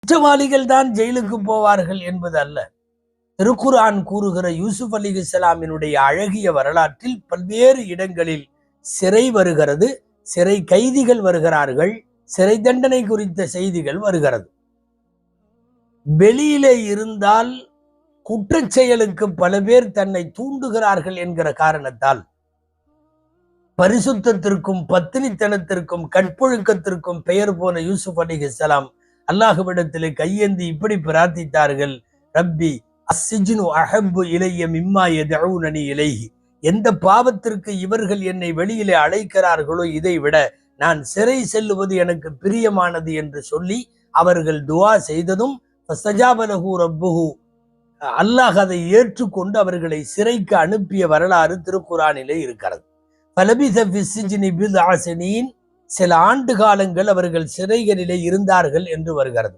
குற்றவாளிகள் தான் ஜெயிலுக்கு போவார்கள் என்பது அல்ல. திருக்குர்ஆன் கூறுகிற யூசுப் அலைஹிஸ்ஸலாமினுடைய அழகிய வரலாற்றில் பல்வேறு இடங்களில் சிறை வருகிறது, சிறை கைதிகள் வருகிறார்கள், சிறை தண்டனை குறித்த செய்திகள் வருகிறது. வெளியிலே இருந்தால் குற்றச் செயலுக்கு பல பேர் தன்னை தூண்டுகிறார்கள் என்கிற காரணத்தால் பரிசுத்தத்திற்கும் பத்தினித்தனத்திற்கும் கற்பொழுக்கத்திற்கும் பெயர் போன யூசுப் அலைஹிஸ்ஸலாம் அல்லாஹ்விடத்திலே கையேந்தி இப்படி பிரார்த்தித்தார்கள், ரப்பி அஸ்ஸிஜ்னு அஹப்பு இலைய மிம்மா யதஊனனி இலைஹி. எந்த பாவத்திற்கு இவர்கள் என்னை வெளியிலே அழைக்கிறார்களோ இதை விட நான் சிறை செல்லுவது எனக்கு பிரியமானது என்று சொல்லி அவர்கள் துஆ செய்ததும் ஃபஸ்தஜாப லஹு ரப்புஹு, அல்லாஹ் அதை ஏற்றுக்கொண்டு அவர்களை சிறைக்கு அனுப்பிய வரலாறு திருக்குர்ஆனிலே இருக்கிறது. ஃபலபிஸ ஃபிஸ்ஸிஜ்னி பித்அ ஸனீன், சில ஆண்டு காலங்கள் அவர்கள் சிறைகளிலே இருந்தார்கள் என்று வருகிறது.